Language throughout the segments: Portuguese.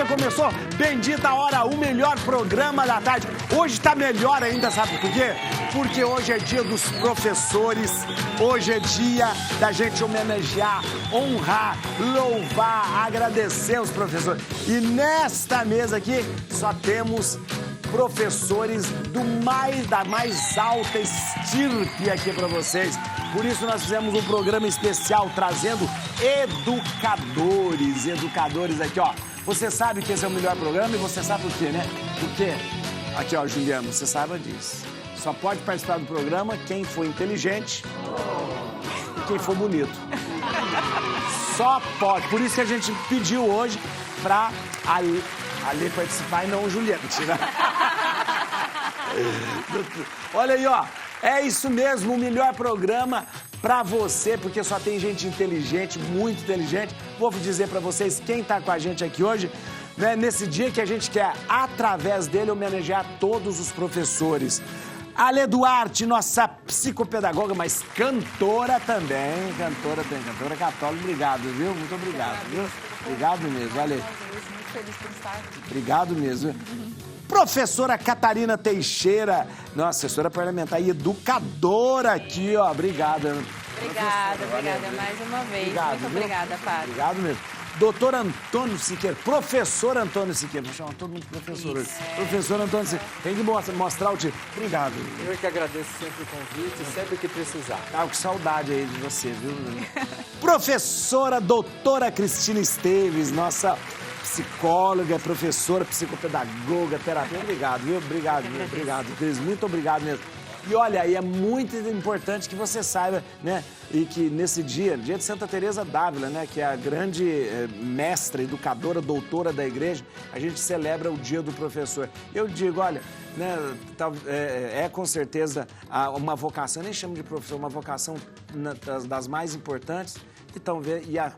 começou. Bendita hora, o melhor programa da tarde. Hoje tá melhor ainda, sabe por quê? Porque hoje é dia dos professores. Hoje é dia da gente homenagear, honrar, louvar, agradecer os professores. E nesta mesa aqui só temos professores da mais alta estirpe aqui para vocês. Por isso nós fizemos um programa especial trazendo educadores aqui, ó. Você sabe que esse é o melhor programa e você sabe por quê, né? Porque, aqui ó, Juliano, você saiba disso. Só pode participar do programa quem for inteligente e quem for bonito. Só pode. Por isso que a gente pediu hoje pra Ali participar e não o Juliano. Olha aí, ó. É isso mesmo, o melhor programa pra você, porque só tem gente inteligente, muito inteligente. Vou dizer pra vocês quem tá com a gente aqui hoje, né, nesse dia que a gente quer, através dele, homenagear todos os professores. Ale Duarte, nossa psicopedagoga, mas cantora também. Cantora católica. Obrigado, viu? Muito obrigado, viu? Obrigado mesmo, Ale. Muito feliz por estar aqui. Obrigado mesmo. Professora Catarina Teixeira, nossa, assessora parlamentar e educadora aqui, ó. Obrigado. Obrigada mais uma vez. Obrigado, muito obrigada, Padre. Obrigado mesmo. Doutor Antônio Siqueira, professor Antônio Siqueira, vou chamar todo mundo de professor hoje. Professor Antônio Siqueira, tem que mostrar o título. Obrigado. Eu que agradeço sempre o convite, sempre que precisar. Tava com saudade aí de você, viu? Professora doutora Cristina Esteves, nossa psicóloga, professora, psicopedagoga, terapeuta. Obrigado, viu? Obrigado, Cris. Muito obrigado mesmo. E olha, aí é muito importante que você saiba, né? E que nesse dia de Santa Teresa d'Ávila, né? Que é a grande mestra, educadora, doutora da igreja, a gente celebra o dia do professor. Eu digo, olha, né? Com certeza uma vocação, eu nem chamo de professor, uma vocação das mais importantes. Então,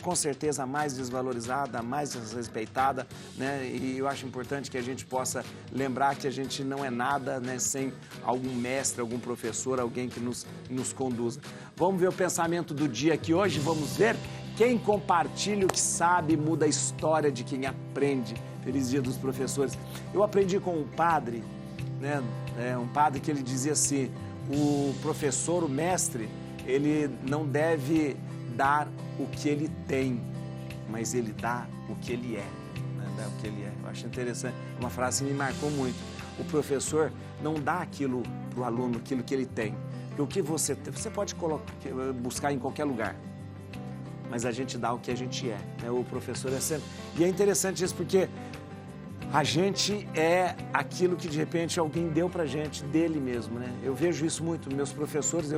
com certeza a mais desvalorizada, a mais desrespeitada, né? E eu acho importante que a gente possa lembrar que a gente não é nada, né, sem algum mestre, algum professor, alguém que nos conduza. Vamos ver o pensamento do dia aqui hoje, vamos ver quem compartilha o que sabe muda a história de quem aprende. Feliz dia dos professores. Eu aprendi com um padre, né? Um padre que ele dizia assim, o professor, o mestre, ele não deve dar o que ele tem, mas ele dá o que ele é, né? Dá o que ele é. Eu acho interessante, uma frase que me marcou muito. O professor não dá aquilo para o aluno, aquilo que ele tem. Porque o que você tem, você pode buscar em qualquer lugar, mas a gente dá o que a gente é, né? O professor é sempre... E é interessante isso porque a gente é aquilo que de repente alguém deu pra gente, dele mesmo, né? Eu vejo isso muito, meus professores,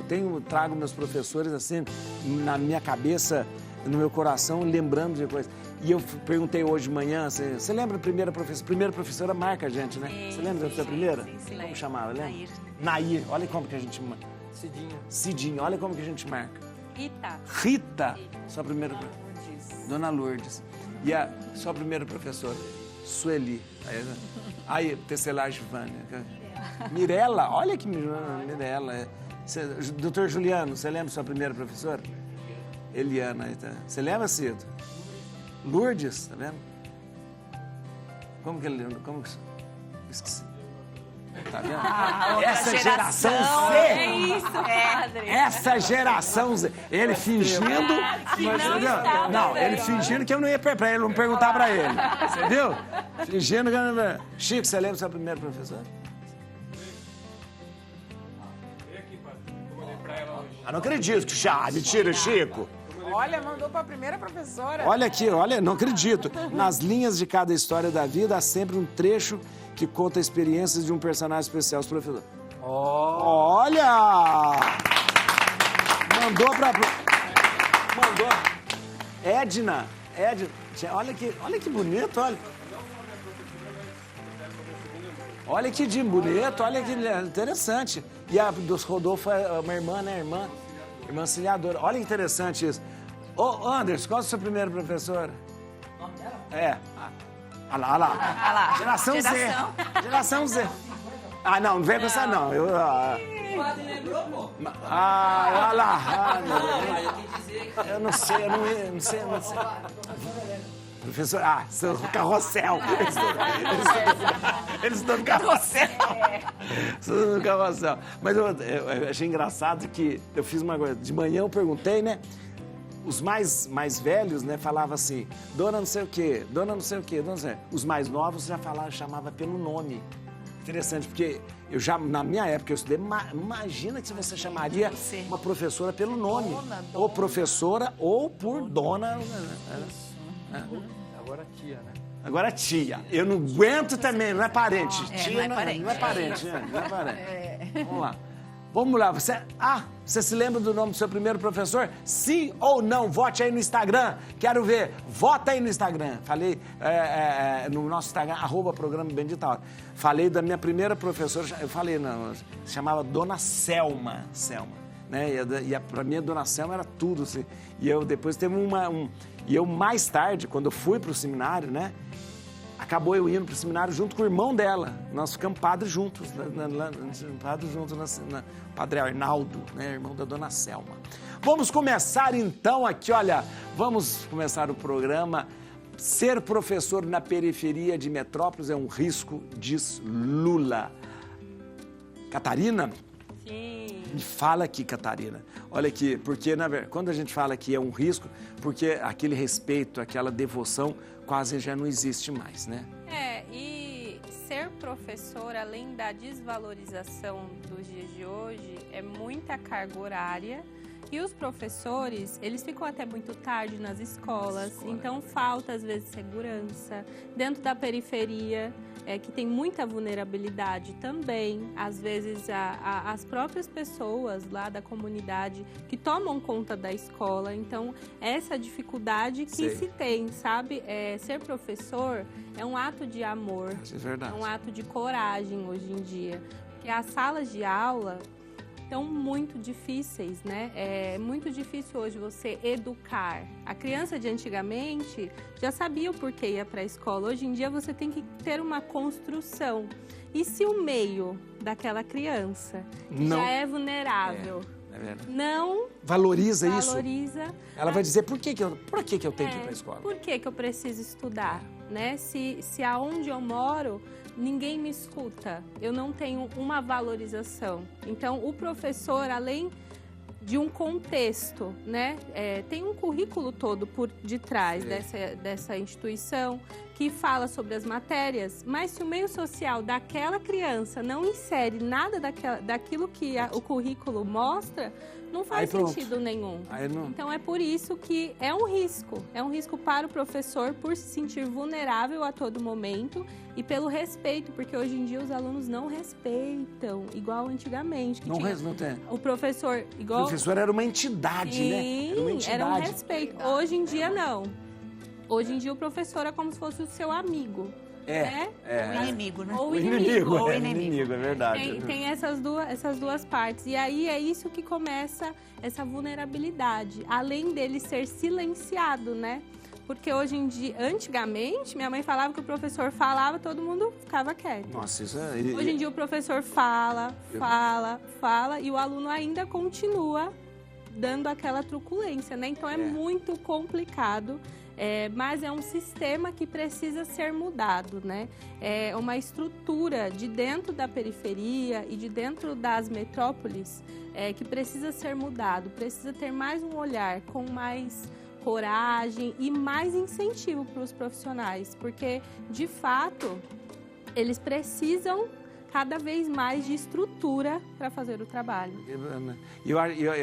trago meus professores assim, na minha cabeça, no meu coração, lembrando de coisas. E eu perguntei hoje de manhã, você lembra a primeira professora? A primeira professora marca a gente, né? Você lembra da sua primeira? Sim. Como chamava, lembra? Nair, olha como que a gente marca. Cidinha, olha como que a gente marca. Rita. Sua primeira... Dona Lourdes. E a sua primeira professora? Sueli. Aí, Tecelar Giovanni. Mirella, olha que Mirella. Doutor Juliano, você lembra sua primeira professora? Eliana. Você lembra, Cido? Lourdes, tá vendo? Como que ele lembra? Esqueci. Tá vendo? Essa geração Z. É isso, padre. Essa geração Z. Ele fingindo... Não, ele fingindo que eu não ia pra ele, não perguntar pra ele. Você viu? Fingindo que eu não ia... Chico, você lembra do seu primeiro professor? Eu não acredito que mentira, Chico. Olha, mandou pra primeira professora. Olha aqui, olha, não acredito. Nas linhas de cada história da vida há sempre um trecho que conta experiências de um personagem especial, os professores. Olha! Mandou. Edna. Olha que bonito, olha. Olha que bonito, olha que interessante. E a dos Rodolfo é uma irmã, né? Irmã auxiliadora. Olha que interessante isso. Ô, Anderson, qual é a sua primeira professora? É. Olha lá. Geração Z. Geração Z. Não vem pensar não. Padre lembrou, pô? Olha lá. Eu quis dizer que... Eu não sei. Professor, seu carrossel. Eles estão no carrossel. Estão no carrossel. Mas eu achei engraçado que eu fiz uma coisa. De manhã eu perguntei, né? Os mais velhos, né, falavam assim, dona não sei o quê, dona não sei o quê, dona não sei o quê. Os mais novos já chamava pelo nome. Interessante, porque na minha época eu estudei, imagina que se você chamaria uma professora pelo nome. Ou professora ou por dona. Agora tia, né? Agora tia. Eu não aguento também, não é parente. Tia não é parente. Não é parente, né? Não é parente. Vamos lá. Vamos lá. Você se lembra do nome do seu primeiro professor? Sim ou não? Vote aí no Instagram. Quero ver. Vota aí no Instagram. Falei no nosso Instagram, @programa Bendita Hora. Falei da minha primeira professora, eu falei, não, se chamava Dona Selma. Né? Pra mim a Dona Selma era tudo, assim. E eu depois teve E eu mais tarde, quando eu fui pro seminário, né? Acabou eu indo pro seminário junto com o irmão dela. Nós ficamos padres juntos, Padre Arnaldo, né? Irmão da Dona Selma. Vamos começar então aqui, olha, vamos começar o programa. Ser professor na periferia de metrópoles é um risco, diz Lula. Catarina? Sim. Me fala aqui, Catarina. Olha aqui, porque quando a gente fala que é um risco, porque aquele respeito, aquela devoção quase já não existe mais, né? E ser professor, além da desvalorização dos dias de hoje, é muita carga horária. E os professores, eles ficam até muito tarde nas escolas, então falta às vezes segurança. Dentro da periferia, que tem muita vulnerabilidade também, às vezes as próprias pessoas lá da comunidade que tomam conta da escola. Então, essa dificuldade que se tem, sabe? Ser professor é um ato de amor, é verdade. É um ato de coragem hoje em dia. Porque as salas de aula são muito difíceis, né? É muito difícil hoje você educar. A criança de antigamente já sabia o porquê ia para a escola. Hoje em dia você tem que ter uma construção. E se o meio daquela criança que já é vulnerável não valoriza isso, ela vai dizer, por que eu tenho que ir para a escola? Por que eu preciso estudar? Né? Se aonde eu moro ninguém me escuta, eu não tenho uma valorização. Então, o professor, além de um contexto, né, tem um currículo todo por detrás dessa instituição que fala sobre as matérias, mas se o meio social daquela criança não insere nada daquilo que o currículo mostra, não faz sentido nenhum. Então é por isso que é um risco para o professor por se sentir vulnerável a todo momento e pelo respeito, porque hoje em dia os alunos não respeitam, igual antigamente. Não tem. O professor, O professor era uma entidade, né? Era um respeito. Hoje em dia não. Hoje em dia o professor é como se fosse o seu amigo. O inimigo, né? Ou o inimigo. Ou inimigo, é verdade. Tem essas duas partes. E aí é isso que começa essa vulnerabilidade. Além dele ser silenciado, né? Porque hoje em dia, antigamente, minha mãe falava que o professor falava, todo mundo ficava quieto. Nossa, isso Hoje em dia o professor fala, e o aluno ainda continua dando aquela truculência, né? Então é muito complicado. Mas é um sistema que precisa ser mudado, né? É uma estrutura de dentro da periferia e de dentro das metrópoles que precisa ser mudado, precisa ter mais um olhar com mais coragem e mais incentivo para os profissionais, porque, de fato, eles precisam cada vez mais de estrutura para fazer o trabalho. E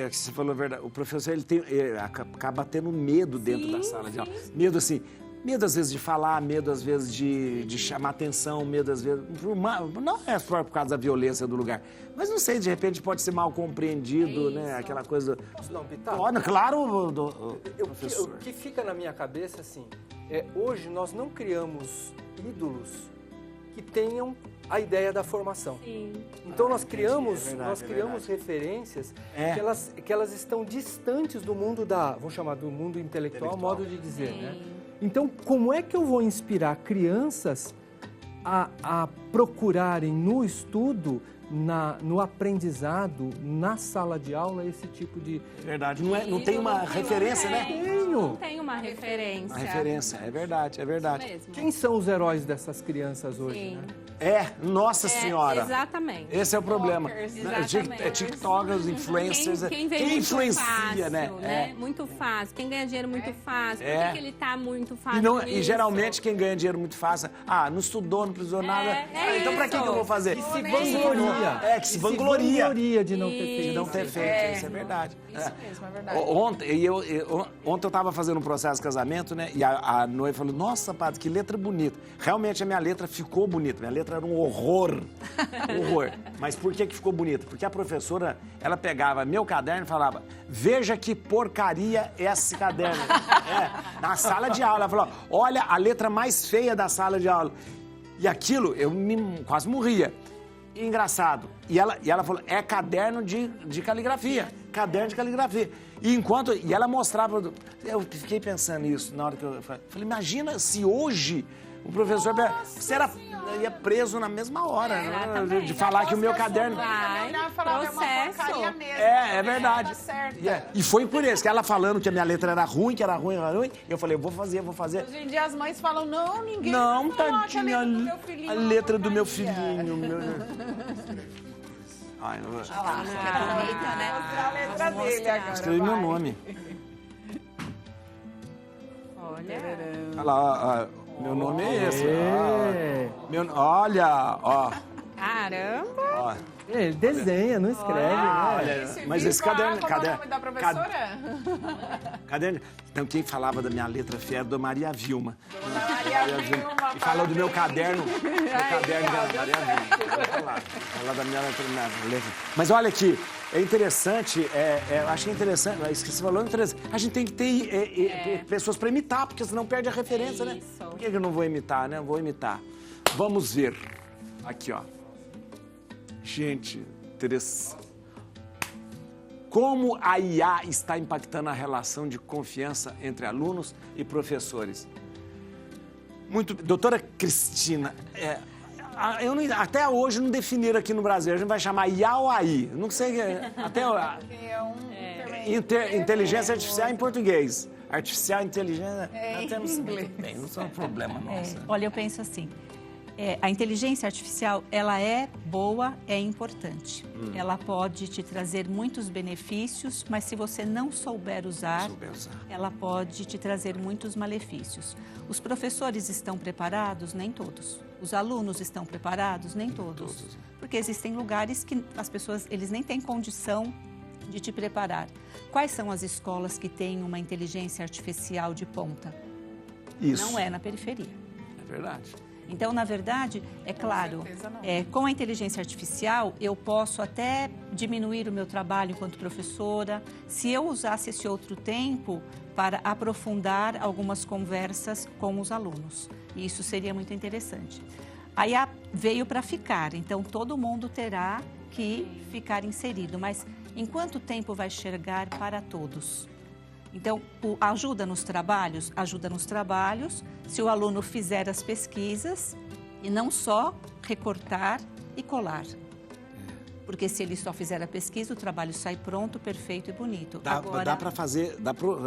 você falou a verdade, o professor ele acaba tendo medo dentro da sala de aula. Medo assim, medo às vezes de falar, medo às vezes de chamar atenção, medo às vezes... Não é só por causa da violência do lugar, mas não sei, de repente pode ser mal compreendido, né? Aquela coisa... Posso dar um pitaco? Olha, claro, professor. O que fica na minha cabeça, assim, hoje nós não criamos ídolos que tenham a ideia da formação. Sim. Então nós criamos referências que elas estão distantes do mundo vamos chamar do mundo intelectual, modo de dizer, né? Então, como é que eu vou inspirar crianças a procurarem no estudo no aprendizado, na sala de aula, esse tipo de... Verdade, não tem uma referência, né? Não tem uma referência. Uma referência, é verdade, é verdade. Isso mesmo. Quem são os heróis dessas crianças hoje, Sim. né? Nossa Senhora. Exatamente. Esse é o problema. Exatamente. TikTokers, influencers, Quem vem quem muito influencia, fácil, né? Muito fácil. Quem ganha dinheiro muito fácil. Por que ele tá muito E, fácil e geralmente quem ganha dinheiro muito fácil, não estudou, não precisou nada. Então pra que eu vou fazer? Que se vangloria. Que se vangloria de não ter feito. de não ter feito. Isso é verdade. Isso mesmo, é verdade. Ontem eu estava fazendo um processo de casamento, né? E a noiva falou, nossa, padre, que letra bonita. Realmente a minha letra ficou bonita. Minha letra era um horror. Horror. Mas por que ficou bonita? Porque a professora, ela pegava meu caderno e falava, veja que porcaria é esse caderno. Na sala de aula. Ela falou, olha a letra mais feia da sala de aula. E aquilo, eu quase morria. E engraçado. E ela falou, é caderno de caligrafia. Caderno de caligrafia. E ela mostrava... Eu fiquei pensando nisso na hora que eu falei, imagina se hoje o professor... Você ia preso na mesma hora, né? De falar que o meu caderno... Processo. É verdade. Tá certo. E foi por isso, que ela falando que a minha letra era ruim, eu falei, eu vou fazer. Hoje em dia as mães falam, não, ninguém Não, vai falar que tadinha, a letra do meu filhinho. Ai, não vou... bonita, né? Mostrar a letra dele agora. Escrevi meu nome. Olha lá, meu nome é esse. Olha, ó. Caramba! Ele desenha, não escreve, né? Mas esse caderno... Qual é o nome da professora? Caderno... Então, quem falava da minha letra feia era da Maria Vilma. Maria Vilma. E falou do meu caderno. Meu caderno da Maria Vilma. Fala da minha letra. Mas olha aqui, é interessante, eu achei interessante, isso que você falou é interessante. A gente tem que ter pessoas para imitar, porque senão perde a referência, né? Por que eu não vou imitar, né? Eu vou imitar. Vamos ver. Aqui, ó. Gente, interessante. Como a IA está impactando a relação de confiança entre alunos e professores? Doutora Cristina, até hoje não definiram aqui no Brasil, a gente vai chamar IA ou AI? Não sei, inteligência artificial em português. Artificial, inteligência... Em inglês. Bem, não é um problema nosso. Olha, eu penso assim, a inteligência artificial, ela é boa, é importante. Ela pode te trazer muitos benefícios, mas se você não souber usar, ela pode te trazer muitos malefícios. Os professores estão preparados? Nem todos. Os alunos estão preparados? Nem todos. Porque existem lugares que as pessoas, eles nem têm condição de te preparar. Quais são as escolas que têm uma inteligência artificial de ponta? Isso. Não é na periferia. É verdade. Então, na verdade, é claro, com a inteligência artificial, eu posso até diminuir o meu trabalho enquanto professora, se eu usasse esse outro tempo para aprofundar algumas conversas com os alunos. E isso seria muito interessante. A IA veio para ficar, então todo mundo terá que ficar inserido, mas em quanto tempo vai chegar para todos? Então, ajuda nos trabalhos se o aluno fizer as pesquisas e não só recortar e colar. Porque se ele só fizer a pesquisa, o trabalho sai pronto, perfeito e bonito. Dá para fazer,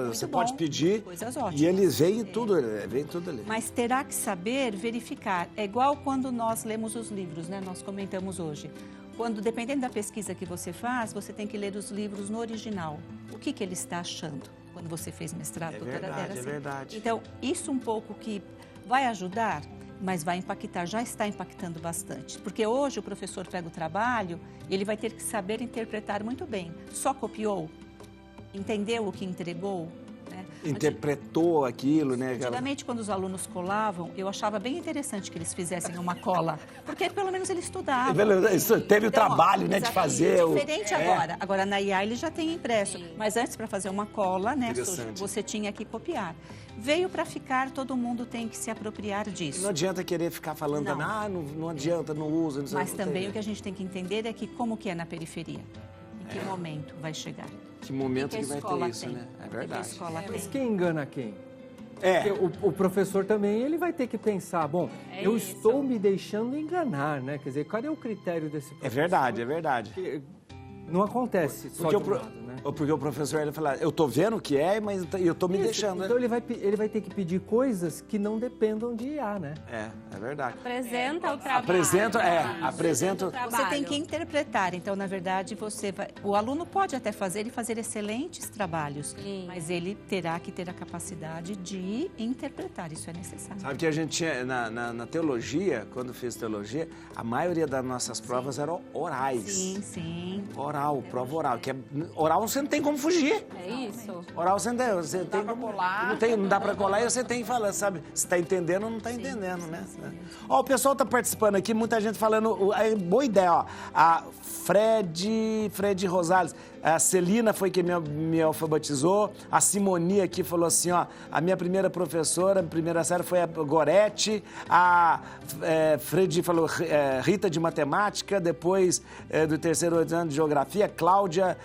você pode pedir coisas ótimas. E eles veem tudo ali. Mas terá que saber verificar. É igual quando nós lemos os livros, né? Nós comentamos hoje. Dependendo da pesquisa que você faz, você tem que ler os livros no original. O que ele está achando? Quando você fez mestrado, doutoratura, É verdade. Então, isso um pouco que vai ajudar, mas vai impactar, já está impactando bastante. Porque hoje o professor pega o trabalho, ele vai ter que saber interpretar muito bem. Só copiou? Entendeu o que entregou? Né? Interpretou aquilo, né? Antigamente, quando os alunos colavam, eu achava bem interessante que eles fizessem uma cola, porque pelo menos ele estudava. Teve o trabalho, né, de fazer. Diferente agora. Agora, na IA, ele já tem impresso. Mas antes, para fazer uma cola, né, você tinha que copiar. Veio para ficar, todo mundo tem que se apropriar disso. Não adianta querer ficar falando também, não adianta, não usa. Mas também o que a gente tem que entender é que como que é na periferia. Em que momento vai chegar? Que momento que vai ter isso, né? É verdade. Mas quem engana quem? Porque o professor também, ele vai ter que pensar, bom, eu estou me deixando enganar, né? Quer dizer, cadê o critério desse professor? É verdade, é verdade. Porque não acontece só de um lado, né? Porque o professor, ele fala, eu tô vendo o que é, mas eu tô me deixando. Então ele vai ter que pedir coisas que não dependam de IA, né? É verdade. Apresenta o trabalho. Apresenta o Você tem que interpretar. Então, na verdade, o aluno pode até fazer e fazer excelentes trabalhos, mas ele terá que ter a capacidade de interpretar. Isso é necessário. Sabe que a gente tinha, na teologia, quando fiz teologia, a maioria das nossas provas eram orais. Sim. Prova oral. Que oral você não tem como fugir. É isso. Oral você não tem como colar. Não dá pra colar e você tem que falar, sabe? Se tá entendendo ou não tá entendendo, né? Ó, o pessoal tá participando aqui, muita gente falando, boa ideia, ó. A Fred Rosales, a Celina foi quem me alfabetizou, a Simoni aqui falou assim, ó, a minha primeira professora, primeira série foi a Gorete, a Fred falou Rita de matemática, depois do terceiro ano de geografia, Cláudia,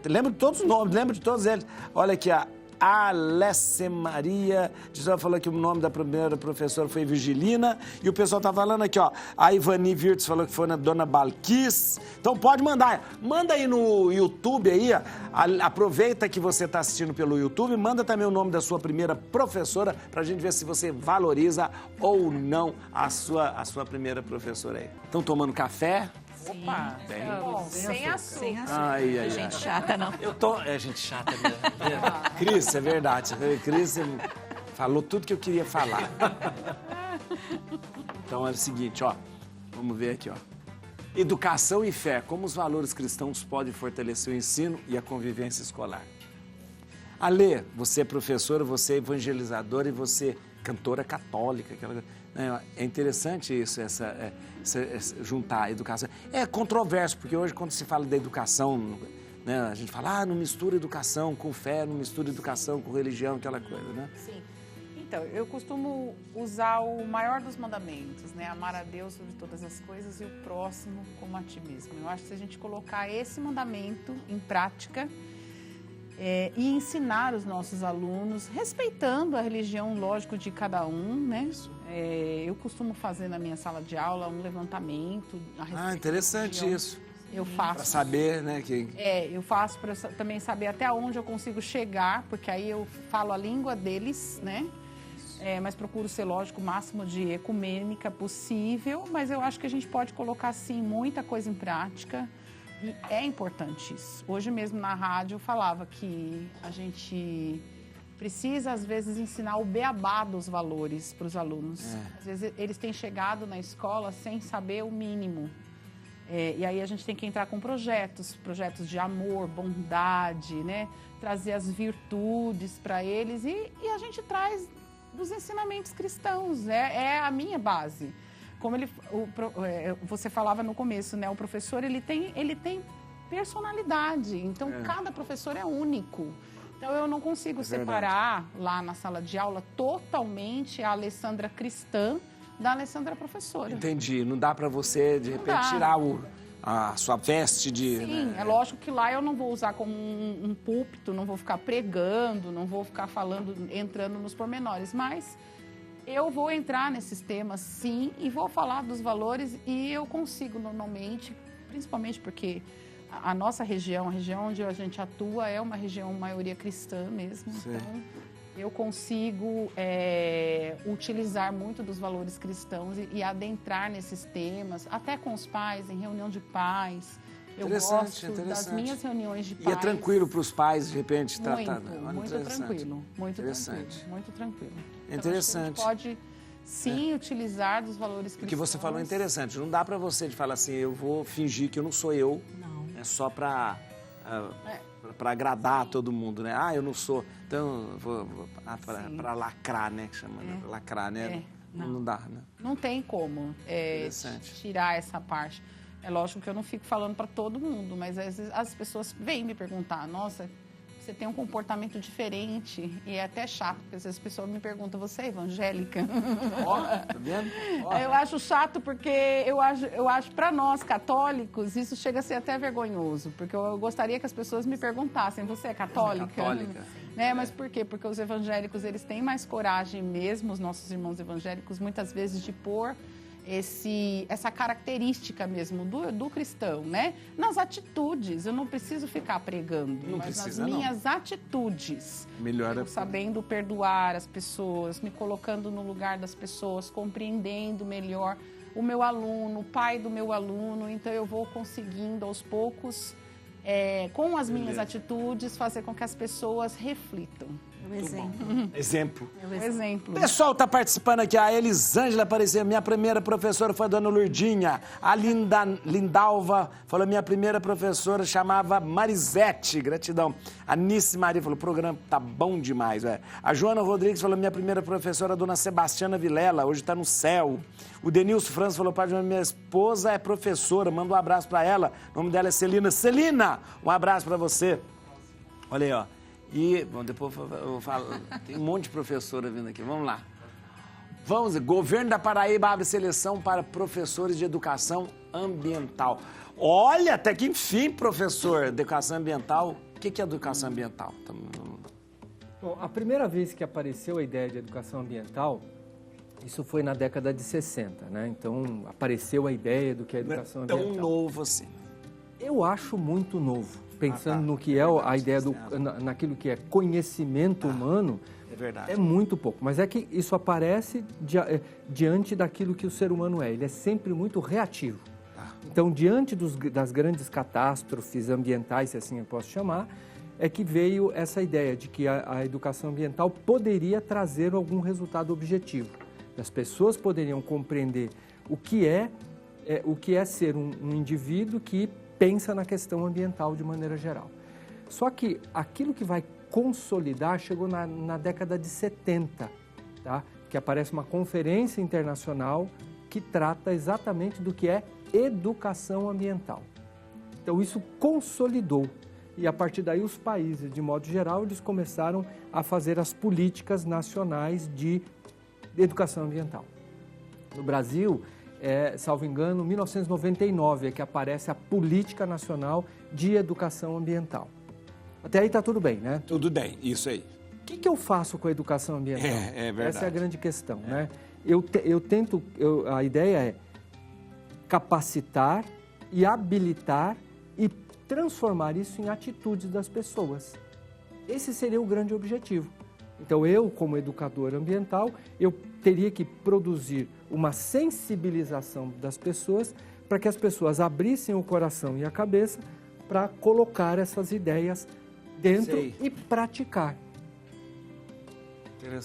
lembro de todos os nomes, lembro de todos eles, olha aqui, a Alessia Maria, falou que o nome da primeira professora foi Virgilina, e o pessoal tá falando aqui, ó, a Ivani Virtus falou que foi na Dona Balquis, então pode mandar, manda aí no YouTube aí, ó, aproveita que você tá assistindo pelo YouTube, manda também o nome da sua primeira professora, pra gente ver se você valoriza ou não a sua primeira professora aí. Estão tomando café? Opa, bem. Bom, sem açúcar. Ai. Gente chata, não. É gente chata mesmo. Cris, é verdade. Cris falou tudo que eu queria falar. Então é o seguinte, ó. Vamos ver aqui, ó. Educação e fé. Como os valores cristãos podem fortalecer o ensino e a convivência escolar? Alê, você é professora, você é evangelizadora e você é cantora católica. É interessante isso, juntar a educação. É controverso, porque hoje quando se fala da educação, né, a gente fala, não mistura educação com fé, não mistura educação com religião, aquela coisa, né? Sim. Então, eu costumo usar o maior dos mandamentos, né? Amar a Deus sobre todas as coisas e o próximo como a ti mesmo. Eu acho que se a gente colocar esse mandamento em prática e ensinar os nossos alunos, respeitando a religião, lógico, de cada um, né? Eu costumo fazer na minha sala de aula um levantamento a respeito da interessante religião. isso. Eu faço. Para saber, né? Eu faço para também saber até onde eu consigo chegar, porque aí eu falo a língua deles, né? Mas procuro ser, lógico, o máximo de ecumênica possível, mas eu acho que a gente pode colocar, sim, muita coisa em prática e é importante isso. Hoje mesmo na rádio eu falava que a gente precisa, às vezes, ensinar o beabá dos valores para os alunos. Às vezes eles têm chegado na escola sem saber o mínimo. E aí a gente tem que entrar com projetos de amor, bondade, né? Trazer as virtudes para eles e a gente traz dos ensinamentos cristãos, é a minha base. Como você falava no começo, né? O professor, ele tem personalidade, então cada professor é único. Então eu não consigo separar lá na sala de aula totalmente a Alessandra cristã da Alessandra professora. Entendi, não dá para você, de repente, tirar a sua veste de... Sim, né? É lógico que lá eu não vou usar como um púlpito, não vou ficar pregando, não vou ficar entrando nos pormenores, mas eu vou entrar nesses temas, sim, e vou falar dos valores e eu consigo normalmente, principalmente porque a nossa região, a região onde a gente atua é uma região maioria cristã mesmo, Sim. Então eu consigo utilizar muito dos valores cristãos e adentrar nesses temas, até com os pais, em reunião de pais. Eu gosto das minhas reuniões de pais. E é tranquilo para os pais, de repente, muito tranquilo, muito tranquilo. É interessante. Então, a gente pode, sim, utilizar dos valores cristãos. O que você falou é interessante. Não dá para você de falar assim, eu vou fingir que eu não sou eu. Não. É só para agradar todo mundo, né? Eu não sou, então vou para lacrar, né? Que chama, né? Lacrar, né? Não dá, né? Não tem como tirar essa parte. É lógico que eu não fico falando para todo mundo, mas às vezes as pessoas vêm me perguntar, nossa, você tem um comportamento diferente e é até chato, porque às vezes as pessoas me perguntam, você é evangélica? Tá vendo? Eu acho chato porque eu acho para nós católicos isso chega a ser até vergonhoso, porque eu gostaria que as pessoas me perguntassem, você é católica? Católica. Né? Mas por quê? Porque os evangélicos, eles têm mais coragem mesmo, os nossos irmãos evangélicos, muitas vezes de pôr essa característica mesmo do cristão, né? Nas atitudes, eu não preciso ficar pregando, mas nas minhas atitudes. Melhora. Sabendo perdoar as pessoas, me colocando no lugar das pessoas, compreendendo melhor o meu aluno, o pai do meu aluno, então eu vou conseguindo aos poucos, com as minhas atitudes, fazer com que as pessoas reflitam. Exemplo. Exemplo. O pessoal está participando aqui. A Elisângela apareceu. Minha primeira professora foi a dona Lurdinha. A Lindalva falou: minha primeira professora chamava Marisete. Gratidão. A Nice Maria falou: o programa tá bom demais. A Joana Rodrigues falou: minha primeira professora, a dona Sebastiana Vilela. Hoje está no céu. O Denilson França falou: pai, minha esposa é professora. Manda um abraço para ela. O nome dela é Celina. Celina, um abraço para você. Olha aí, ó. E, bom, depois eu falo, tem um monte de professora vindo aqui, vamos lá. Vamos, governo da Paraíba abre seleção para professores de educação ambiental. Olha, até que enfim, professor, educação ambiental. O que é educação ambiental? Bom, a primeira vez que apareceu a ideia de educação ambiental, isso foi na década de 60, né? Então, apareceu a ideia do que é educação ambiental. Tão novo assim. Eu acho muito novo. Pensando no que é a ideia naquilo que é conhecimento humano, é verdade. É muito pouco. Mas é que isso aparece diante daquilo que o ser humano é. Ele é sempre muito reativo. Então, diante das grandes catástrofes ambientais, se assim eu posso chamar, é que veio essa ideia de que a educação ambiental poderia trazer algum resultado objetivo. As pessoas poderiam compreender o que é ser um indivíduo que pensa na questão ambiental de maneira geral. Só que aquilo que vai consolidar chegou na década de 70, tá? Que aparece uma conferência internacional que trata exatamente do que é educação ambiental. Então isso consolidou e a partir daí os países, de modo geral, eles começaram a fazer as políticas nacionais de educação ambiental. No Brasil, salvo engano, 1999 é que aparece a Política Nacional de Educação Ambiental. Até aí está tudo bem, né? Tudo bem, isso aí. O que eu faço com a educação ambiental? É verdade. Essa é a grande questão, né? A ideia é capacitar e habilitar e transformar isso em atitudes das pessoas. Esse seria o grande objetivo. Então, eu, como educador ambiental, eu teria que produzir uma sensibilização das pessoas para que as pessoas abrissem o coração e a cabeça para colocar essas ideias dentro e praticar.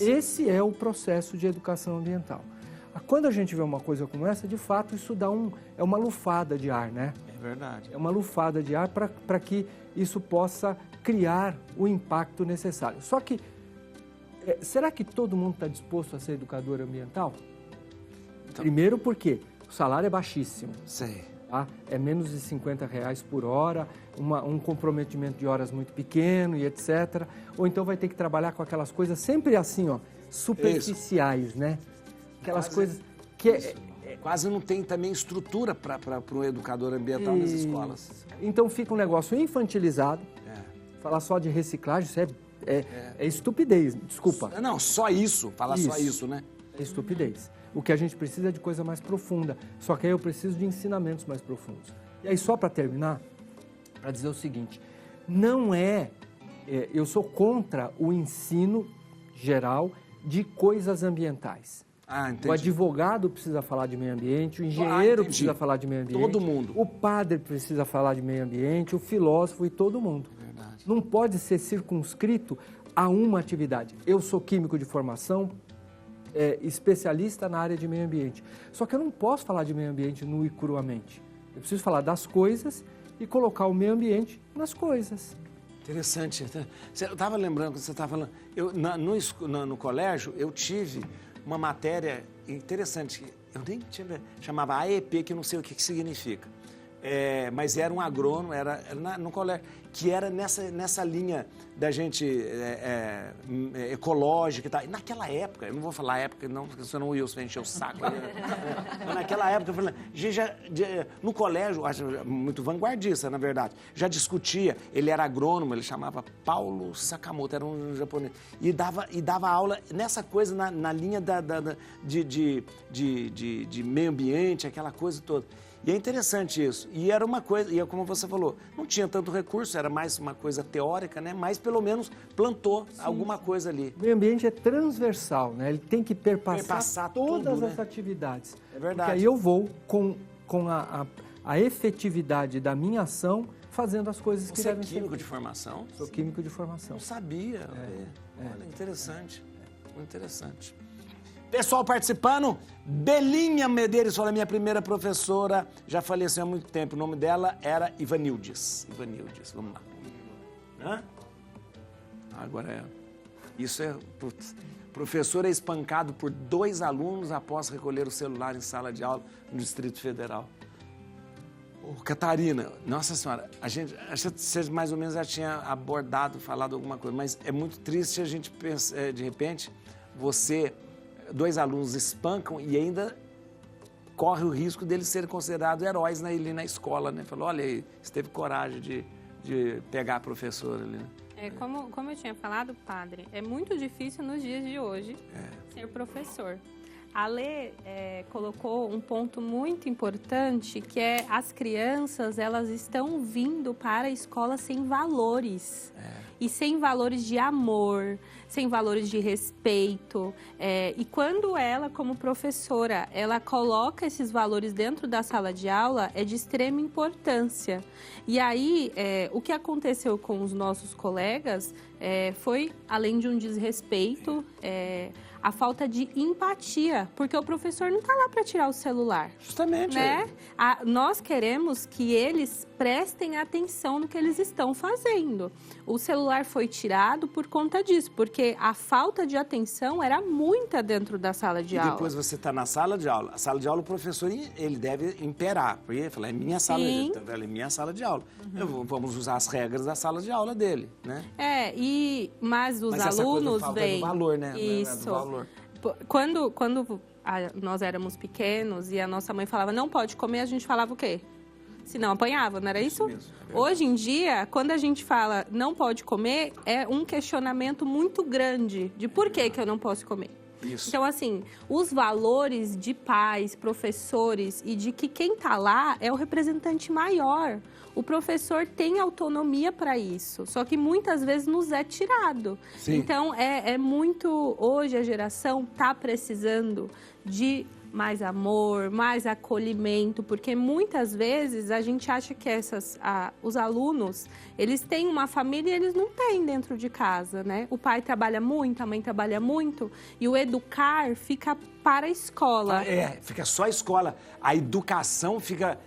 Esse é o processo de educação ambiental. Quando a gente vê uma coisa como essa, de fato, isso dá uma lufada de ar, né? É verdade. É uma lufada de ar para que isso possa criar o impacto necessário. Só que será que todo mundo está disposto a ser educador ambiental? Então, primeiro porque o salário é baixíssimo. Sei. Tá? É menos de R$50 por hora, um comprometimento de horas muito pequeno e etc. Ou então vai ter que trabalhar com aquelas coisas sempre assim, ó, superficiais, né? Aquelas coisas que quase não tem também estrutura para o educador ambiental nas escolas. Então fica um negócio infantilizado. Falar só de reciclagem, isso é estupidez, desculpa. Não, só isso, falar só isso, né? É estupidez. O que a gente precisa é de coisa mais profunda, só que aí eu preciso de ensinamentos mais profundos. E aí, só para terminar, para dizer o seguinte, eu sou contra o ensino geral de coisas ambientais. Entendi. O advogado precisa falar de meio ambiente, o engenheiro precisa falar de meio ambiente. Todo mundo. O padre precisa falar de meio ambiente, o filósofo e todo mundo. Verdade. Não pode ser circunscrito a uma atividade. Eu sou químico de formação, especialista na área de meio ambiente. Só que eu não posso falar de meio ambiente nu e cruamente. Eu preciso falar das coisas e colocar o meio ambiente nas coisas. Interessante. Eu estava lembrando quando você estava falando. No colégio, eu tive uma matéria interessante. Eu nem tinha, chamava AEP, que eu não sei o que significa. Mas era um agrônomo, era no colégio, que era nessa linha da gente ecológica e tal. E naquela época, eu não vou falar época não, porque senão o Wilson vai encher o saco. Naquela época, no colégio, acho muito vanguardista, na verdade, já discutia, ele era agrônomo, ele chamava Paulo Sakamoto, era um japonês, e dava aula nessa coisa, na linha de meio ambiente, aquela coisa toda. E é interessante isso. E era uma coisa, e é como você falou, não tinha tanto recurso, era mais uma coisa teórica, né? Mas pelo menos plantou alguma coisa ali. O meio ambiente é transversal, né? Ele tem que perpassar todas tudo, né? as atividades. É verdade. Porque aí eu vou com a efetividade da minha ação fazendo as coisas que Você é devem ser. químico de formação? Sou químico de formação. Não sabia. Olha, interessante. Muito interessante. Pessoal participando, Belinha Medeiros foi a minha primeira professora, já faleceu há muito tempo. O nome dela era Ivanildes. Ivanildes, vamos lá. Hã? Agora é. Isso é. Putz, professor é espancado por 2 alunos após recolher o celular em sala de aula no Distrito Federal. Ô, Catarina, nossa senhora, acho que você mais ou menos já tinha abordado, falado alguma coisa, mas é muito triste a gente pensar, de repente, 2 alunos espancam e ainda corre o risco deles serem considerados heróis ali na escola, né? Falou, olha aí, você teve coragem de pegar a professora ali, né? Como eu tinha falado, padre, é muito difícil nos dias de hoje ser professor. A Lê colocou um ponto muito importante, que é as crianças, elas estão vindo para a escola sem valores. E sem valores de amor, sem valores de respeito. E quando ela, como professora, ela coloca esses valores dentro da sala de aula, é de extrema importância. E aí, o que aconteceu com os nossos colegas foi, além de um desrespeito, a falta de empatia, porque o professor não está lá para tirar o celular. Justamente. Né? Nós queremos que eles prestem atenção no que eles estão fazendo. O celular foi tirado por conta disso, porque a falta de atenção era muita dentro da sala de aula. E depois você está na sala de aula. A sala de aula, o professor, ele deve imperar. Porque ele fala, é minha sala, é minha sala de aula. Vamos usar as regras da sala de aula dele, né? Mas os essa alunos coisa vêm... do valor, né? Isso. Do valor. Quando nós éramos pequenos e a nossa mãe falava, não pode comer, a gente falava o quê? Se não apanhava, não era isso? Mesmo, Hoje em dia, quando a gente fala não pode comer, é um questionamento muito grande de por que eu não posso comer. Isso. Então, assim, os valores de pais, professores e de que quem está lá é o representante maior. O professor tem autonomia para isso, só que muitas vezes nos é tirado. Sim. Então, é muito... Hoje a geração está precisando de mais amor, mais acolhimento, porque muitas vezes a gente acha que os alunos, eles têm uma família e eles não têm dentro de casa, né? O pai trabalha muito, a mãe trabalha muito e o educar fica para a escola. Fica só a escola. A educação fica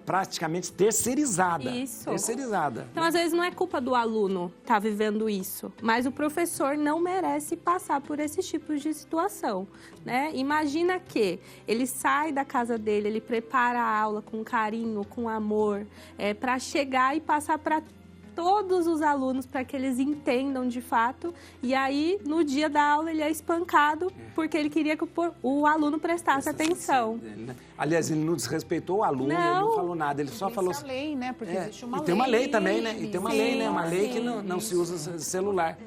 praticamente terceirizada. Isso. Terceirizada. Então, às vezes, não é culpa do aluno estar vivendo isso, mas o professor não merece passar por esses tipos de situação, né? Imagina que ele sai da casa dele, ele prepara a aula com carinho, com amor, para chegar e passar para todos os alunos para que eles entendam de fato. E aí, no dia da aula, ele é espancado porque ele queria que o aluno prestasse atenção. Dele, né? Aliás, ele não desrespeitou o aluno, ele não falou nada, ele só falou... Existe a lei, né? Porque existe uma e lei. tem uma lei também, né? E tem uma lei, né? Uma lei que sim, não se usa celular.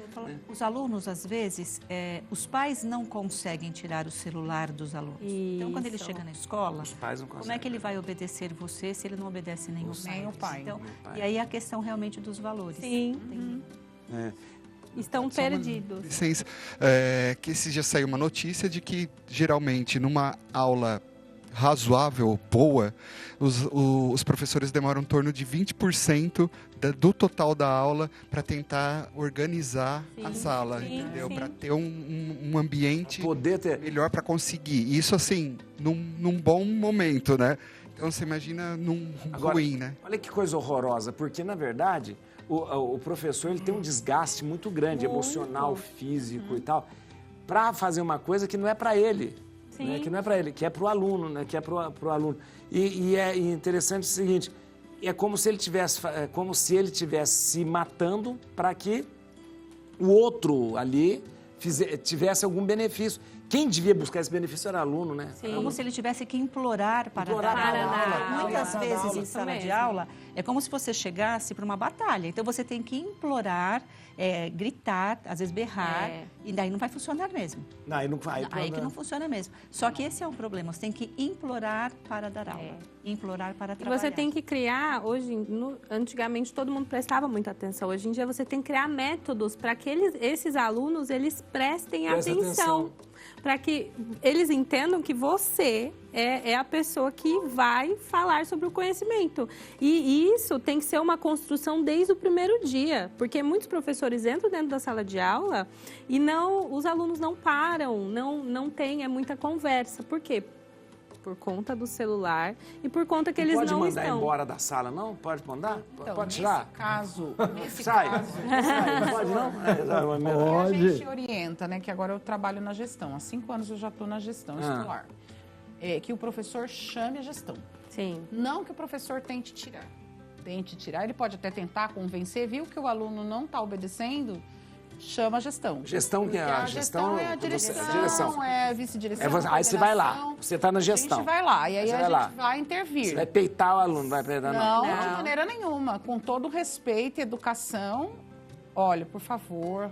Os alunos, às vezes, os pais não conseguem tirar o celular dos alunos. Então, quando ele Isso. chega na escola, Os pais não como é conseguem. que ele vai obedecer você se ele não obedece nem o pai? Nem o pai. Então, pai. e aí a questão realmente dos valores. Sim. Estão Só uma perdidos. licença, que esse já saiu uma notícia de que, geralmente, numa aula razoável, boa, os professores demoram em torno de 20% do total da aula para tentar organizar a sala, entendeu? Para ter um ambiente Poder ter... melhor para conseguir. Isso, assim, num bom momento, né? Então, você imagina num ruim, né? Olha que coisa horrorosa, porque, na verdade, o professor ele tem um desgaste muito grande, emocional, físico e tal, para fazer uma coisa que não é para ele. Né, que não é para ele, que é para o aluno, né, que é para o aluno. E é interessante o seguinte, é como se ele tivesse se matando para que o outro ali tivesse algum benefício, Quem devia buscar esse benefício era aluno, né? Sim. Como se ele tivesse que implorar para Implorar dar para aula. dar aula. Muitas Para dar vezes aula. em sala de aula é como se você chegasse para uma batalha. Então você tem que implorar, gritar, às vezes berrar, e daí não vai funcionar mesmo. Não, aí não vai. Aí que não funciona mesmo. Só que esse é o problema. Você tem que implorar para dar aula. Implorar para E trabalhar. você tem que criar, antigamente todo mundo prestava muita atenção. Hoje em dia você tem que criar métodos para que esses alunos eles prestem atenção. Para que eles entendam que você é a pessoa que vai falar sobre o conhecimento. E isso tem que ser uma construção desde o primeiro dia. Porque muitos professores entram dentro da sala de aula e os alunos não param, não tem muita conversa. Por quê? Por conta do celular e por conta que eles não estão... Pode mandar embora da sala, não? Pode mandar? Então, pode tirar? Nesse Sai. caso... Sai, não pode não? A gente orienta, né, que agora eu trabalho na gestão. Há 5 anos eu já estou na gestão escolar. Que o professor chame a gestão. Sim. Não que o professor tente tirar. Ele pode até tentar convencer, viu que o aluno não está obedecendo, chama a gestão. Gestão que é a gestão? É a direção, é a vice-direção. Aí você vai lá, você está na gestão. A gente vai lá, e aí a gente vai intervir. Você vai peitar o aluno, vai peitar não? Não, de maneira nenhuma. Com todo respeito e educação, olha, por favor,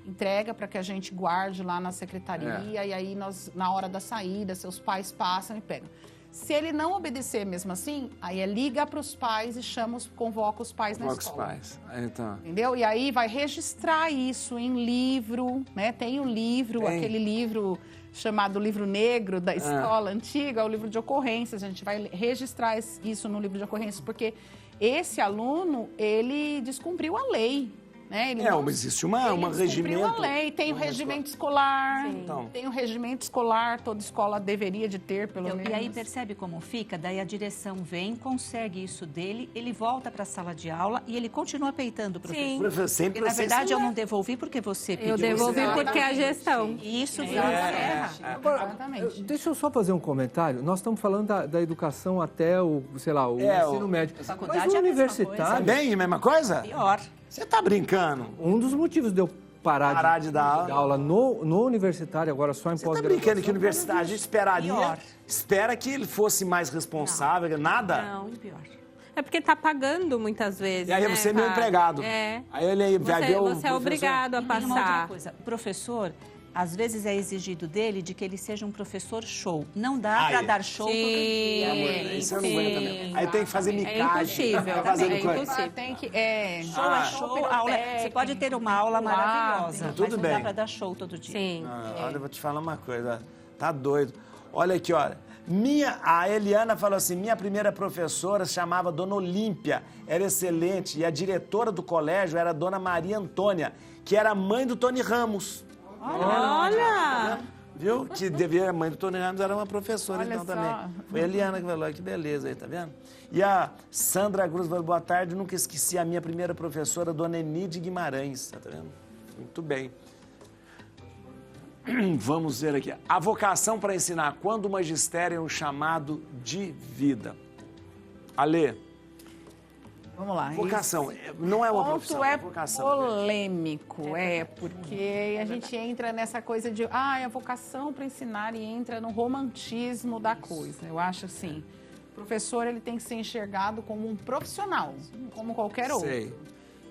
entrega para que a gente guarde lá na secretaria, e aí na hora da saída, seus pais passam e pegam. Se ele não obedecer mesmo assim, aí liga para os pais e convoca os pais na escola. Convoca os pais. Então. Entendeu? E aí vai registrar isso em livro, né? Tem um livro, aquele livro chamado Livro Negro da escola antiga, o livro de ocorrências. A gente vai registrar isso no livro de ocorrências, porque esse aluno, ele descumpriu a lei. Né? Existe uma regimento. A lei, tem o regimento escolar, então. Tem o regimento escolar, toda escola deveria de ter, pelo menos. E aí percebe como fica? Daí a direção vem, consegue isso dele, ele volta para a sala de aula e ele continua peitando o professor. Sim. Porque, na verdade, eu não devolvi porque você pediu. Eu devolvi porque é a gestão. E isso vira uma guerra. Exatamente. Deixa eu só fazer um comentário. Nós estamos falando da educação até o ensino médio. A faculdade Mas o é a mesma universitário... coisa. Também, a mesma coisa? Pior. Você tá brincando? Um dos motivos de eu parar de dar aula no universitário, agora só em Você tá pós-graduação... brincando que a universidade a gente Pior. espera que ele fosse mais responsável, nada? Não. Pior. É porque tá pagando muitas vezes. E aí você é meu Fábio? empregado. Aí ele vai ver o Você é obrigado a E tem uma outra passar. coisa. O professor, às vezes é exigido dele de que ele seja um professor show. Não dá para dar show todo dia. Isso eu não aguento também. Aí tem que fazer micagem. impossível. Vai fazendo É coisa. impossível. Tem que... Show é show, aula, você pode ter uma aula maravilhosa, Tudo mas não bem. dá para dar show todo dia. Sim. Olha, eu vou te falar uma coisa. Tá doido. Olha aqui, olha. A Eliana falou assim, minha primeira professora se chamava Dona Olímpia, era excelente, e a diretora do colégio era Dona Maria Antônia, que era mãe do Tony Ramos. Olha! Viu? Que devia, a mãe do Tony Ramos era uma professora, Olha então só. também. Foi a Eliana que falou, que beleza aí, tá vendo? E a Sandra Cruz falou, boa tarde, nunca esqueci a minha primeira professora, Dona Enide Guimarães, tá vendo? Muito bem. Vamos ver aqui. A vocação para ensinar, quando o magistério é um chamado de vida. Alê. Vamos lá. Vocação, não é uma ponto profissão, é uma vocação. polêmico, porque a gente entra nessa coisa de, a vocação para ensinar e entra no romantismo da coisa. Eu acho assim, o professor ele tem que ser enxergado como um profissional, como qualquer outro. Sei.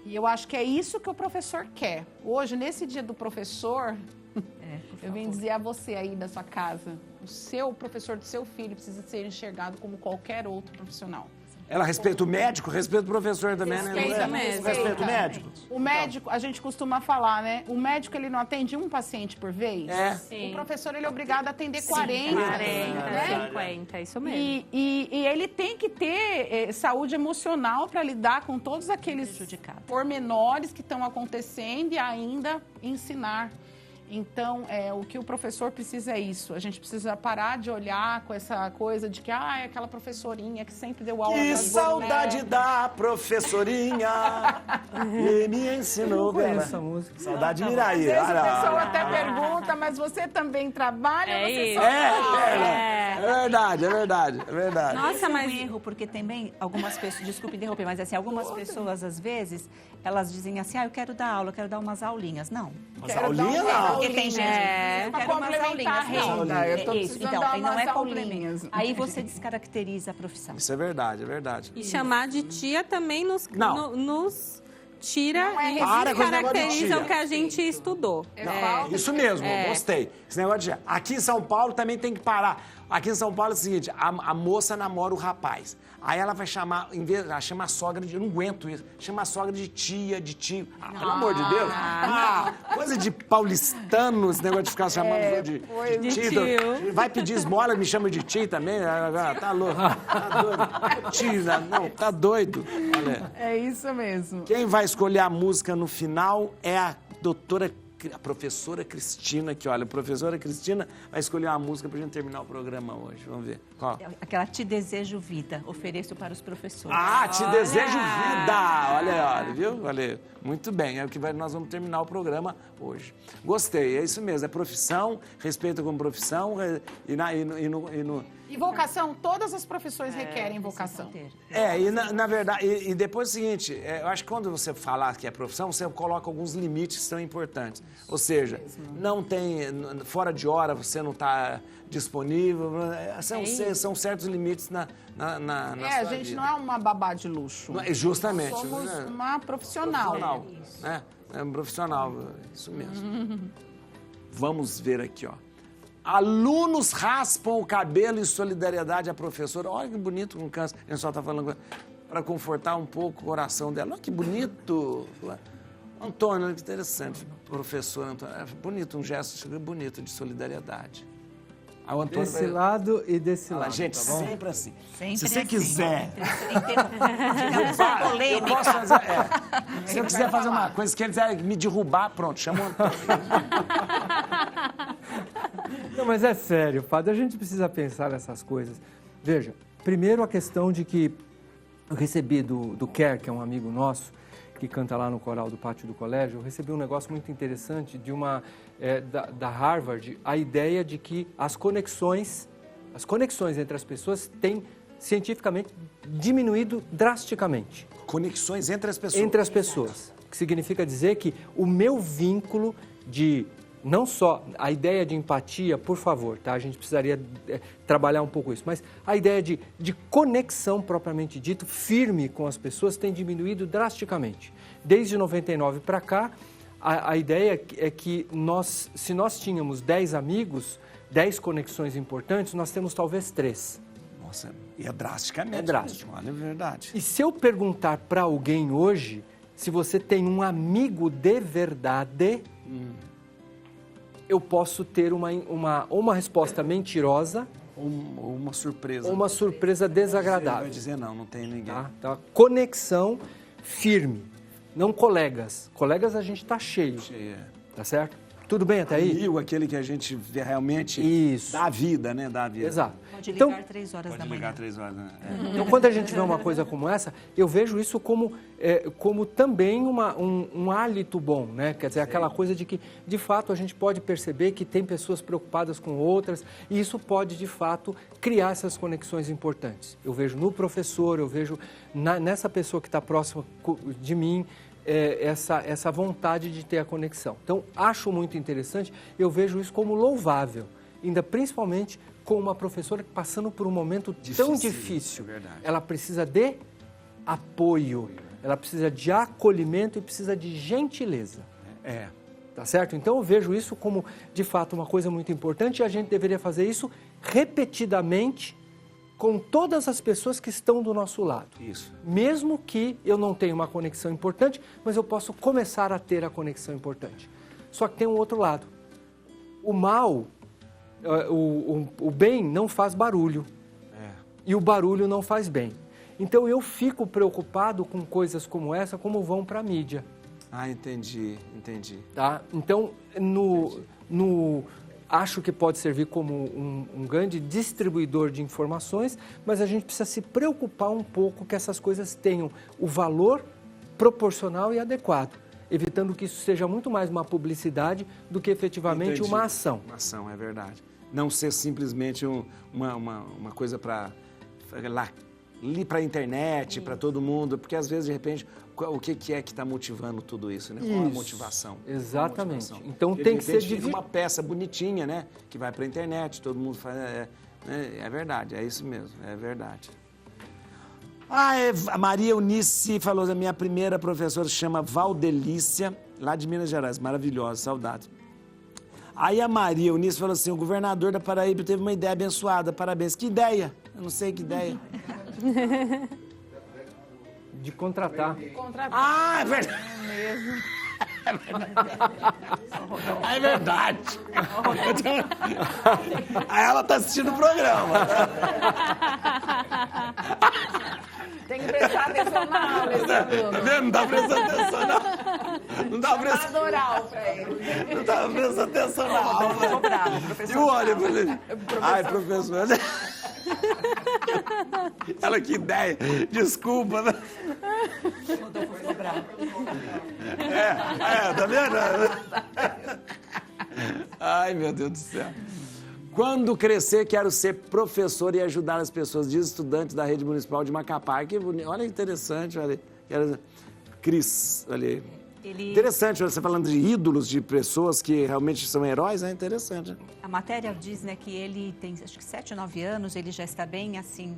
E eu acho que é isso que o professor quer. Hoje, nesse dia do professor, eu vim dizer a você aí da sua casa, o professor do seu filho precisa ser enxergado como qualquer outro profissional. Ela respeita o médico, respeita o professor também, né? Respeita Não é? mesmo. Respeita o médico? O médico, a gente costuma falar, né? O médico, ele não atende um paciente por vez. Sim. O professor, ele é obrigado a atender 40. 50, isso mesmo. E ele tem que ter saúde emocional para lidar com todos aqueles pormenores que estão acontecendo e ainda ensinar. Então, o que o professor precisa é isso. A gente precisa parar de olhar com essa coisa de que, é aquela professorinha que sempre deu aula. Que saudade da professorinha que me ensinou. Conheço essa música. Saudade de Miraí. Às vezes a pessoa até pergunta, mas você também trabalha? É você isso. só verdade, é verdade, é verdade. Nossa, Esse é um mas- erro, porque também algumas pessoas, desculpe interromper, mas assim, algumas pessoas, às vezes, elas dizem assim, eu quero dar aula, eu quero dar umas aulinhas. Não. Mas aulinha não. Porque tem gente eu Pra quero umas complementar a aulinhas. renda. Eu tô Isso, precisando então, dar aí não umas é paulinha. aulinhas. Aí você descaracteriza a profissão. Isso é verdade, é verdade. E chamar de tia também nos tira Não é e Para com esse negócio de descaracteriza tia. o que a gente estudou. Isso mesmo, gostei. Esse negócio de... Aqui em São Paulo também tem que parar. Aqui em São Paulo é o seguinte, a moça namora o rapaz. Aí ela vai chamar, em vez, ela chama a sogra de... Eu não aguento isso. Chama a sogra de tia, de tio. Pelo amor de Deus. Coisa de paulistano, esse negócio de ficar chamando de tio. Vai pedir esmola, me chama de tio também. Tá louco. Tá doido. Tio, não, tá doido. Olha. É isso mesmo. Quem vai escolher a música no final é a professora Cristina, que olha, a professora Cristina vai escolher uma música pra gente terminar o programa hoje. Vamos ver. Qual? Aquela Te Desejo Vida, ofereço para os professores. Ah, Te Desejo Vida! Olha, viu? Olha, muito bem, é o que nós vamos terminar o programa hoje. Gostei, é isso mesmo, é profissão, respeito como profissão E vocação, todas as profissões requerem vocação. E na verdade, e depois é o seguinte, eu acho que quando você falar que é profissão, você coloca alguns limites que são importantes. Ou seja, não tem, fora de hora você não está disponível, são certos limites na sua A gente vida. não é uma babá de luxo. Justamente. Somos né? uma profissional. Né? É um profissional, isso mesmo. Vamos ver aqui, ó. Alunos raspam o cabelo em solidariedade à professora. Olha que bonito com câncer. A gente só está falando para confortar um pouco o coração dela. Olha que bonito. Antônio, que interessante. Professor Antônio. É bonito, um gesto bonito de solidariedade. Aí o Antônio Desse lado e desse lado, gente, tá bom? sempre assim. Sempre Se você assim. quiser... Essa Eu polêmica. posso fazer... Se eu quiser fazer uma coisa, se quiser me derrubar, pronto, chama o Antônio. Não, mas é sério, padre, a gente precisa pensar nessas coisas. Veja, primeiro a questão de que eu recebi do Kerr, que é um amigo nosso, que canta lá no coral do pátio do colégio, eu recebi um negócio muito interessante de da Harvard, a ideia de que as conexões entre as pessoas têm cientificamente diminuído drasticamente. Conexões entre as pessoas. Entre as pessoas, que significa dizer que o meu vínculo de... Não só a ideia de empatia, por favor, tá? A gente precisaria trabalhar um pouco isso, mas a ideia de conexão propriamente dito, firme com as pessoas, tem diminuído drasticamente. Desde 99 para cá, a ideia é que se nós tínhamos 10 amigos, 10 conexões importantes, nós temos talvez 3. Nossa, e é drasticamente. É drástico. Olha, é verdade. E se eu perguntar para alguém hoje, se você tem um amigo de verdade... eu posso ter uma resposta mentirosa Ou uma surpresa. ou uma surpresa Você desagradável. vai dizer não tem ninguém. Tá? Conexão firme, não colegas. Colegas a gente tá cheio, tá certo? Tudo bem até aí? Amigo, aquele que a gente vê realmente Isso. dá vida, né? Dá vida. Exato. Pode ligar Então, 3 horas da Pode manhã. ligar 3 horas, né? então, quando a gente vê uma coisa como essa, eu vejo isso como também um hálito bom, né? Quer dizer, aquela coisa de que, de fato, a gente pode perceber que tem pessoas preocupadas com outras e isso pode, de fato, criar essas conexões importantes. Eu vejo no professor, eu vejo nessa pessoa que está próxima de mim, essa vontade de ter a conexão. Então, acho muito interessante, eu vejo isso como louvável, ainda principalmente com uma professora passando por um momento tão difícil. Verdade. Ela precisa de apoio, ela precisa de acolhimento e precisa de gentileza. Tá certo? Então, eu vejo isso como, de fato, uma coisa muito importante e a gente deveria fazer isso repetidamente com todas as pessoas que estão do nosso lado. Isso. Mesmo que eu não tenha uma conexão importante, mas eu posso começar a ter a conexão importante. Só que tem um outro lado. O mal, o bem não faz barulho. E o barulho não faz bem. Então eu fico preocupado com coisas como essa, como vão para a mídia. Ah, entendi. Tá? Então, acho que pode servir como um grande distribuidor de informações, mas a gente precisa se preocupar um pouco que essas coisas tenham o valor proporcional e adequado, evitando que isso seja muito mais uma publicidade do que efetivamente Entendi. uma ação. Uma ação, é verdade. Não ser simplesmente uma coisa para a internet, para todo mundo, porque às vezes, de repente, o que é que está motivando tudo isso, né? Qual a motivação? Exatamente. Qual a motivação? Então Porque, tem de que ser repente, fica uma peça bonitinha, né? Que vai para a internet, todo mundo faz... É verdade, é isso mesmo, é verdade. A Maria Eunice falou, a minha primeira professora se chama Valdelícia, lá de Minas Gerais, maravilhosa, saudade. Aí a Maria Eunice falou assim, o governador da Paraíba teve uma ideia abençoada, parabéns. Que ideia? Eu não sei que ideia. De contratar. Ah, é verdade. Mesmo. É verdade. Aí ela tá assistindo o programa. Tem que prestar atenção na aula, esse aluno. Tá vendo? Não tá prestando atenção, não. Não tá prestando... Oral pra ele. Não tava prestando atenção na aula. Ficou bravo, professor. E o olho, eu falei... Ai, professor... Ela, que ideia. Desculpa, né? Ficou bravo. Tá vendo? Ai, meu Deus do céu. Quando crescer, quero ser professor e ajudar as pessoas, diz estudante da Rede Municipal de Macapá. Que bonito. Olha que interessante, olha. Cris, olha. Interessante, você falando de ídolos, de pessoas que realmente são heróis, é interessante. A matéria diz, né, que ele tem, acho que 7 ou 9 anos, ele já está bem, assim,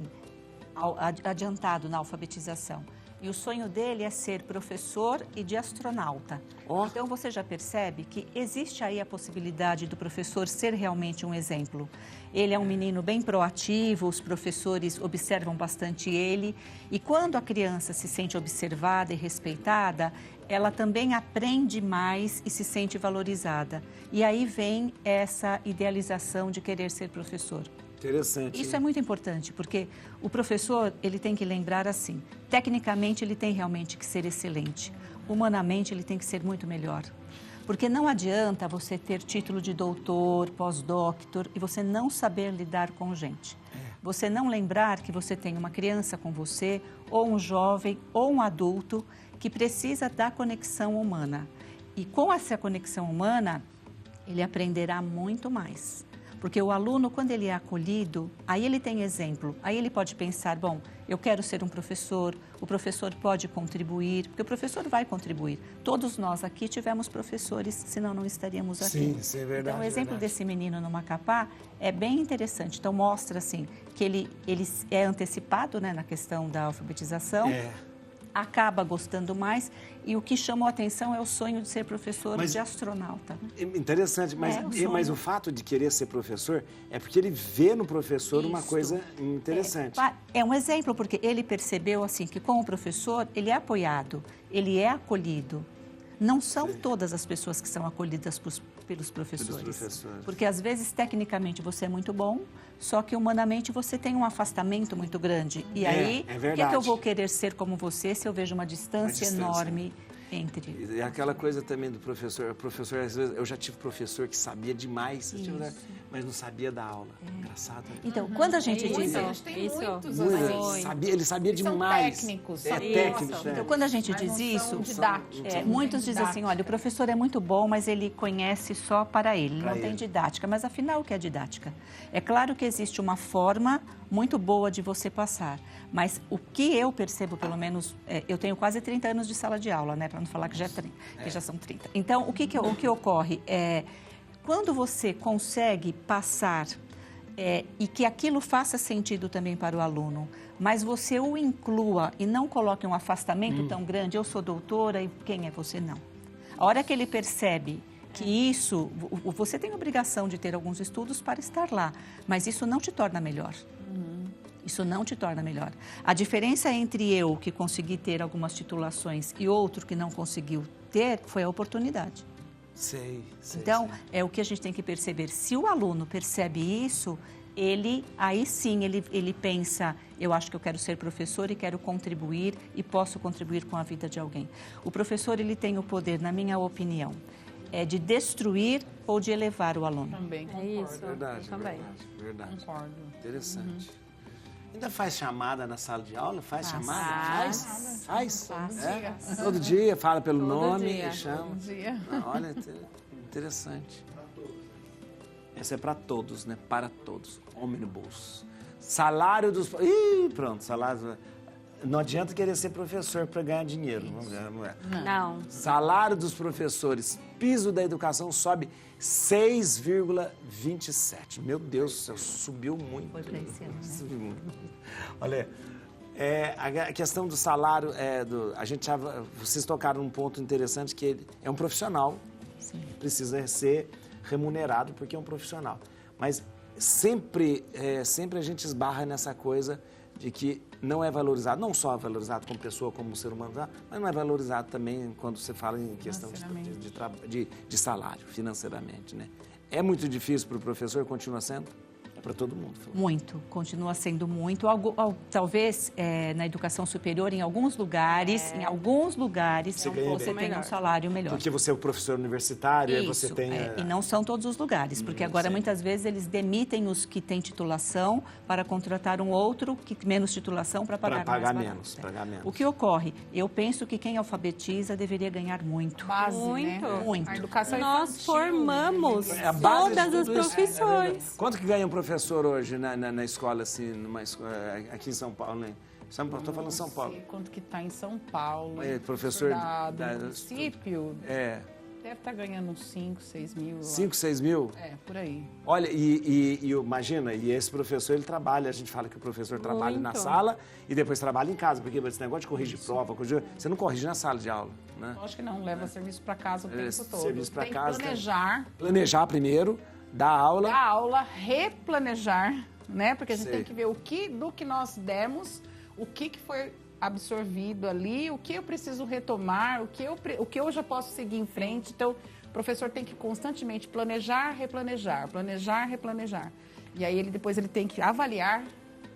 adiantado na alfabetização. E o sonho dele é ser professor e de astronauta. Oh. Então, você já percebe que existe aí a possibilidade do professor ser realmente um exemplo. Ele é um menino bem proativo, os professores observam bastante ele. E quando a criança se sente observada e respeitada, ela também aprende mais e se sente valorizada. E aí vem essa idealização de querer ser professor. Interessante. Isso é muito importante, porque o professor, ele tem que lembrar assim, tecnicamente ele tem realmente que ser excelente, humanamente ele tem que ser muito melhor. Porque não adianta você ter título de doutor, pós-doctor e você não saber lidar com gente. Você não lembrar que você tem uma criança com você, ou um jovem, ou um adulto, que precisa da conexão humana. E com essa conexão humana, ele aprenderá muito mais. Porque o aluno, quando ele é acolhido, aí ele tem exemplo, aí ele pode pensar, bom, eu quero ser um professor, o professor pode contribuir, porque o professor vai contribuir. Todos nós aqui tivemos professores, senão não estaríamos aqui. Sim, isso é verdade. Então, o exemplo desse menino no Macapá é bem interessante. Então, mostra, assim, que ele é antecipado, né, na questão da alfabetização. Acaba gostando mais e o que chamou a atenção é o sonho de ser professor de astronauta. Interessante, mas o fato de querer ser professor é porque ele vê no professor uma coisa interessante. É um exemplo, porque ele percebeu assim que com o professor ele é apoiado, ele é acolhido. Não são todas as pessoas que são acolhidas pelos professores. Porque às vezes, tecnicamente, você é muito bom, só que humanamente você tem um afastamento muito grande. E aí, o que é que eu vou querer ser como você se eu vejo uma distância enorme entre... E aquela coisa também do professor, às vezes, eu já tive professor que sabia demais, mas não sabia dar aula. Engraçado. Né? Então, quando a gente diz... Ele sabia demais. São técnicos. Técnicos. Então, quando a gente diz isso, muitos dizem assim, olha, o professor é muito bom, mas ele conhece só para ele, não tem didática. Mas afinal, o que é didática? É claro que existe uma forma muito boa de você passar, mas o que eu percebo, pelo menos, eu tenho quase 30 anos de sala de aula, né, para não falar que já são 30. Então, o que ocorre é, quando você consegue passar e que aquilo faça sentido também para o aluno, mas você o inclua e não coloque um afastamento tão grande, eu sou doutora e quem é você? Não. A hora que ele percebe que isso, você tem a obrigação de ter alguns estudos para estar lá, mas isso não te torna melhor. Isso não te torna melhor. A diferença entre eu, que consegui ter algumas titulações, e outro que não conseguiu ter, foi a oportunidade. Então, é o que a gente tem que perceber. Se o aluno percebe isso, aí sim ele pensa, eu acho que eu quero ser professor e quero contribuir e posso contribuir com a vida de alguém. O professor, ele tem o poder, na minha opinião, de destruir ou de elevar o aluno. Também concordo. É isso. Verdade, também. verdade. Concordo. Interessante. Ainda faz chamada na sala de aula? Faz chamada? Faz? Todo dia, fala pelo nome, chama. Todo dia. Olha, interessante. Essa é para todos, né? Para todos. Ônibus. Salário dos... Ih, pronto, salário... Não adianta querer ser professor para ganhar dinheiro. Não é. Não. Salário dos professores, piso da educação sobe 6,27. Meu Deus do céu, subiu muito. Foi para esse ano, né? Subiu muito. Olha, a questão do salário, vocês tocaram num ponto interessante, que ele é um profissional. Sim. Precisa ser remunerado porque é um profissional. Mas sempre a gente esbarra nessa coisa de que não é valorizado, não só valorizado como pessoa, como ser humano, mas não é valorizado também quando você fala em questão de salário, financeiramente, né? É muito difícil para o professor, continua sendo? É para todo mundo. Muito, continua sendo muito. Talvez na educação superior, em alguns lugares, você tem um salário melhor. Porque você é o professor universitário, Isso, aí você tem... E não são todos os lugares, porque agora muitas vezes eles demitem os que têm titulação para contratar um outro que menos titulação para pagar mais pagar menos. O que ocorre? Eu penso que quem alfabetiza deveria ganhar muito. Base, Muito. né? Muito. A educação Nós infantil, formamos É a base de todas as tudo isso. profissões. Quanto que ganha um professor hoje na escola, assim, aqui em São Paulo, né? Estou falando São Paulo. Não sei quanto que está em São Paulo. Professor do município, deve estar ganhando uns 5, 6 mil. 5, 6 mil? Por aí. Olha, e imagina, e esse professor, ele trabalha, a gente fala que o professor trabalha na sala e depois trabalha em casa, porque esse negócio de corrigir prova, você não corrige na sala de aula, né? Acho que não, leva serviço para casa o tempo todo. Serviço para casa. Tem que planejar. Planejar primeiro, dar aula. Replanejar, né? Porque a gente tem que ver do que nós demos, o que foi absorvido ali, o que eu preciso retomar, o que eu já posso seguir em frente. Então, o professor tem que constantemente planejar, replanejar. E aí, depois ele tem que avaliar,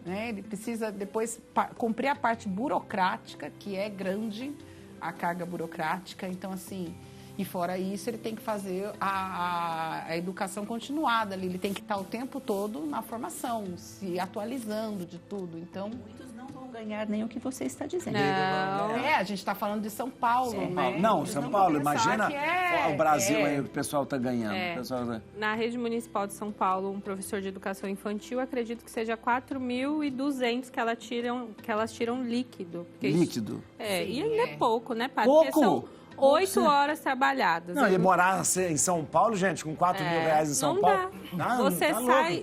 né? Ele precisa depois cumprir a parte burocrática, que é grande, a carga burocrática. Então, assim... E fora isso, ele tem que fazer a educação continuada ali. Ele tem que estar o tempo todo na formação, se atualizando de tudo. Então, muitos não vão ganhar nem o que você está dizendo. Não. a gente está falando de São Paulo, né? Não, São Paulo, imagina que o Brasil aí, o pessoal está ganhando. Na rede municipal de São Paulo, um professor de educação infantil, acredito que seja 4.200 que elas tiram líquido. Líquido? E ainda é pouco, né, Padre? Pouco? Porque são 8 horas trabalhadas. Não, e morar em São Paulo, gente, com 4 mil reais em São Paulo...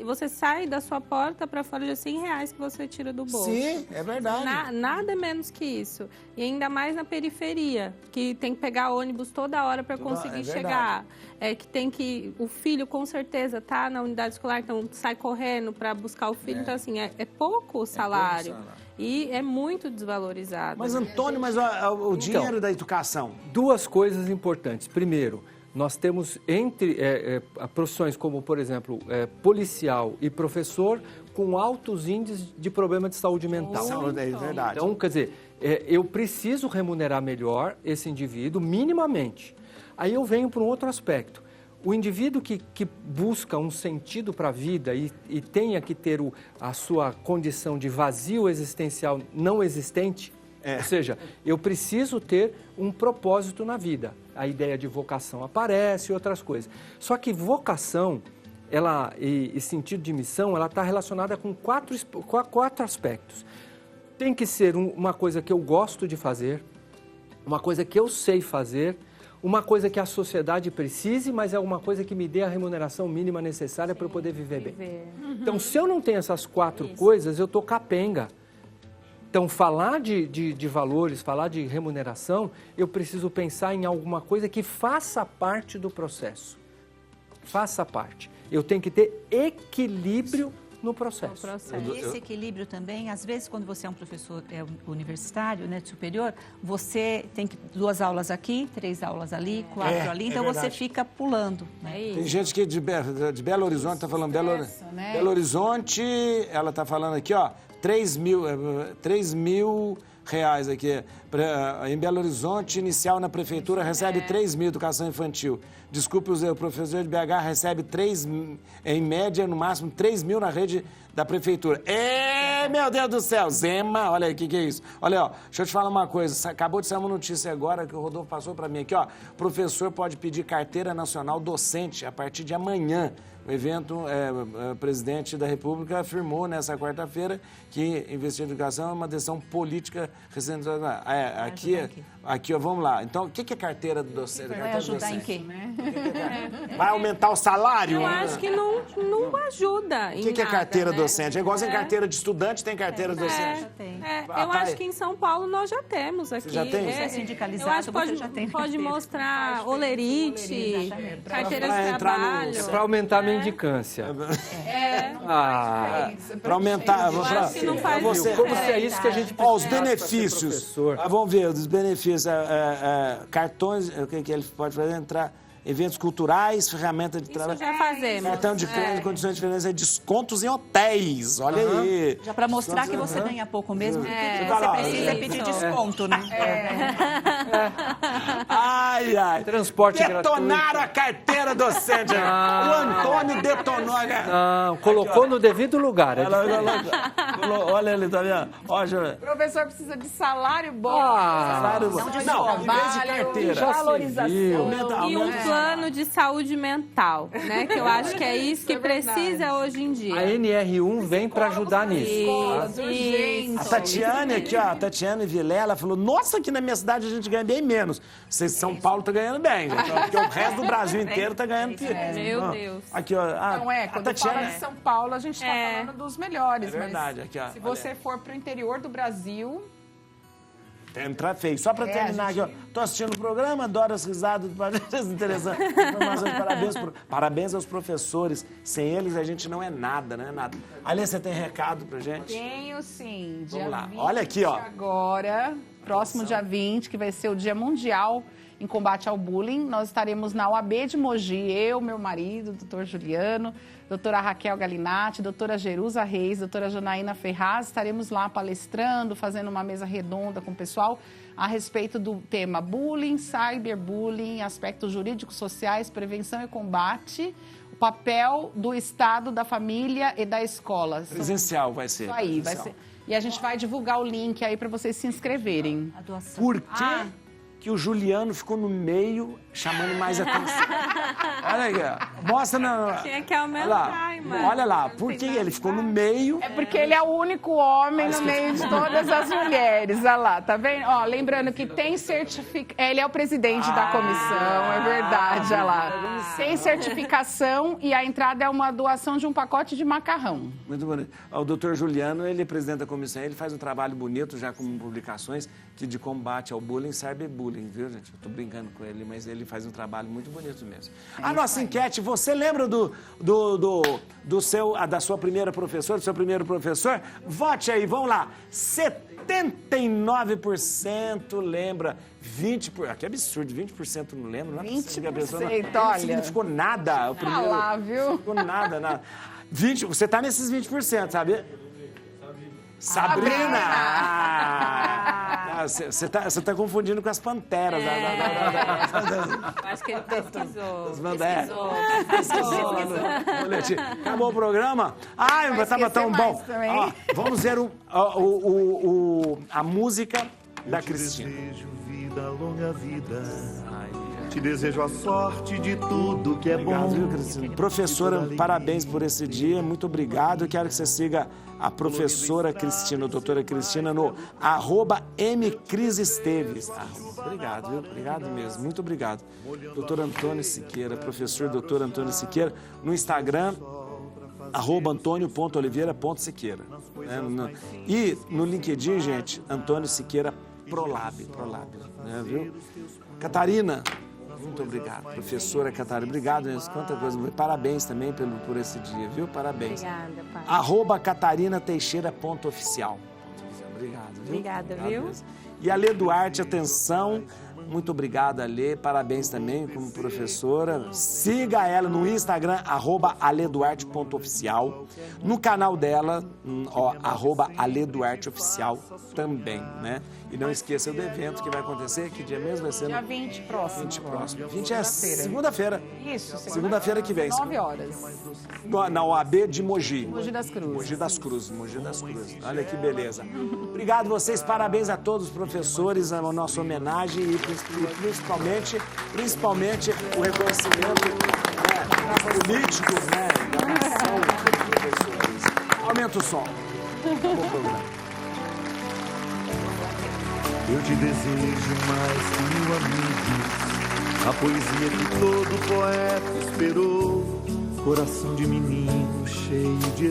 Você sai da sua porta para fora de R$100 que você tira do bolso. Sim, é verdade. Nada menos que isso. E ainda mais na periferia, que tem que pegar ônibus toda hora para conseguir chegar. O filho com certeza tá na unidade escolar, então sai correndo para buscar o filho. Então, assim, é pouco o salário. E é muito desvalorizado. Mas, Antônio, o dinheiro da educação? Duas coisas importantes. Primeiro, nós temos entre profissões como, por exemplo, policial e professor com altos índices de problema de saúde mental. É verdade. Então, quer dizer, eu preciso remunerar melhor esse indivíduo minimamente. Aí eu venho para um outro aspecto. O indivíduo que busca um sentido para a vida e tenha que ter a sua condição de vazio existencial não existente, ou seja, eu preciso ter um propósito na vida. A ideia de vocação aparece e outras coisas. Só que vocação e sentido de missão, ela está relacionada com quatro aspectos. Tem que ser uma coisa que eu gosto de fazer, uma coisa que eu sei fazer, uma coisa que a sociedade precise, mas é uma coisa que me dê a remuneração mínima necessária para eu poder viver bem. Então, se eu não tenho essas quatro coisas, eu estou capenga. Então, falar de valores, falar de remuneração, eu preciso pensar em alguma coisa que faça parte do processo. Faça parte. Eu tenho que ter equilíbrio no processo. Esse equilíbrio também, às vezes, quando você é um professor universitário, né, de superior, você tem 2 aulas aqui, 3 aulas ali, 4 ali, então você fica pulando. Né? Tem gente que de Belo Horizonte está falando, Belo Horizonte, ela está falando aqui, ó, 3 mil reais aqui. Em Belo Horizonte, inicial na prefeitura, recebe 3 mil educação infantil. Desculpe, o professor de BH recebe em média, no máximo, 3 mil na rede da prefeitura. Meu Deus do céu, Zema, olha aí, o que é isso? Olha, ó, deixa eu te falar uma coisa, acabou de sair uma notícia agora que o Rodolfo passou para mim aqui, ó. Professor pode pedir carteira nacional docente a partir de amanhã. O evento, o presidente da República afirmou nessa quarta-feira que investir em educação é uma decisão política recente. Aqui, ó, vamos lá. Então, o que é carteira do docente? Vai ajudar em quê? Vai aumentar o salário? Eu acho que não ajuda. O que é carteira docente? É igual em carteira de estudante, tem carteira docente. Eu acho que em São Paulo nós já temos aqui. Você já tem? Se é sindicalizado, eu acho que você já tem. pode mostrar olerite, carteira Pra de entrar no- trabalho. Para aumentar a mendicância. Para aumentar. Eu acho que não faz você, Como se é isso que a gente precisa. Ó, os benefícios. Vamos ver, os benefícios. Cartões, o que ele pode fazer? Entrar. Eventos culturais, ferramenta de trabalho. já fazemos. Cartão de crédito, condições diferentes, descontos em hotéis. Olha aí. Já para mostrar que você ganha pouco mesmo, porque Você você fala, precisa pedir desconto, né? Ai, ai. Transporte Detonaram a carteira docente. O Antônio detonou a carteira. Não, colocou no devido lugar. Olha ele, tá vendo? Ó, O professor precisa de salário bom. salário bom. Não de Não, em vez de trabalho, carteira. Já se valorização. viu. E um plano de saúde mental, né? Que eu acho que é isso que precisa hoje em dia. A NR1 vem para ajudar nisso. Isso. A Tatiane aqui, ó, a Tatiane Vilela falou, nossa, aqui na minha cidade a gente ganha bem menos. Vocês, São Paulo tá ganhando bem, gente, porque o resto do Brasil inteiro tá ganhando pior. Meu Deus. Aqui, ó, Não é, a quando Tatiane... fala de São Paulo, a gente está falando dos melhores. É verdade, mas aqui, ó, se você for para o interior do Brasil... Entra feio. Só para terminar aqui, ó. Tô assistindo o programa, adoro as risadas, interessante. Informações, parabéns aos professores. Sem eles a gente não é nada, né? Nada. Aliás, você tem recado pra gente? Tenho sim. Dia Vamos lá. 20 Olha aqui, ó. Agora, próximo dia 20, que vai ser o Dia Mundial em Combate ao Bullying. Nós estaremos na UAB de Mogi, eu, meu marido, doutor Juliano, doutora Raquel Galinatti, doutora Jerusa Reis, doutora Janaína Ferraz. Estaremos lá palestrando, fazendo uma mesa redonda com o pessoal a respeito do tema bullying, cyberbullying, aspectos jurídicos, sociais, prevenção e combate, o papel do Estado, da família e da escola. Presencial vai ser. Isso aí, vai ser. E a gente vai divulgar o link aí para vocês se inscreverem. A doação. Por quê que o Juliano ficou no meio, chamando mais atenção? Olha aqui, ó. Mostra na... Tinha que aumentar, irmão. Olha lá, por que ele ficou no meio? É porque ele é o único homem no meio de todas as mulheres. Olha lá, tá vendo? Ó, lembrando que tem certificação. Ele é o presidente da comissão, é verdade, olha lá. Tem certificação e a entrada é uma doação de um pacote de macarrão. Muito bonito. O doutor Juliano, ele é presidente da comissão, ele faz um trabalho bonito já com publicações de combate ao bullying, cyberbullying, viu, gente? Eu tô brincando com ele, mas ele faz um trabalho muito bonito mesmo. A nossa enquete, você lembra da sua primeira professora, do seu primeiro professor? Vote aí, vamos lá. 79% lembra, 20%, que absurdo, 20% não lembra, não é possível que a pessoa não, olha. não significou nada. O primeiro, lá, viu? Não significou nada. 20, você tá nesses 20%, sabe? Sabrina! Você tá confundindo com as panteras. Acho que ele pesquisou. Pesquisou. Acabou o programa? Ai, mas tava tão bom. Ó, vamos ver a música da Cristina. Desejo vida, longa vida. Te desejo a sorte de tudo que é Obrigado, viu, bom. Cristina? Professora, parabéns por esse dia, muito obrigado. Quero que você siga a professora Cristina, a doutora Cristina, no @mcrisesteves. Obrigado, viu? Obrigado mesmo, muito obrigado. Doutor Antônio Siqueira, professor doutor Antônio Siqueira, no Instagram, @antônio.oliveira.siqueira. E no LinkedIn, gente, Antônio Siqueira Prolab, né, viu? Catarina, muito obrigado. Professora Catarina, obrigado, mesmo. Quanta coisa. Parabéns também por esse dia, viu? Parabéns. Obrigada, pai. @catarinateixeira.oficial. Obrigado, viu? Obrigada, Obrigado viu? mesmo. E a Lê Duarte, atenção. Muito obrigado, Alê. Parabéns também como professora. Siga ela no Instagram, @aleduarte.oficial. No canal dela, @aleduarteoficial também, né? E não esqueça do evento que vai acontecer. Que dia mesmo vai ser? Dia 20 próximo. 20 próximo. 20 é segunda-feira. Isso, Segunda-feira que vem. 9 horas. Na OAB de Mogi. Mogi das Cruzes. Mogi das Cruzes. Olha que beleza. Obrigado vocês, parabéns a todos os professores, a nossa homenagem e principalmente o reconhecimento político, né, da nação dos professores. Aumenta o som. Bom programa. Eu te desejo mais que 1000 amigos, a poesia que todo poeta esperou, coração de menino cheio de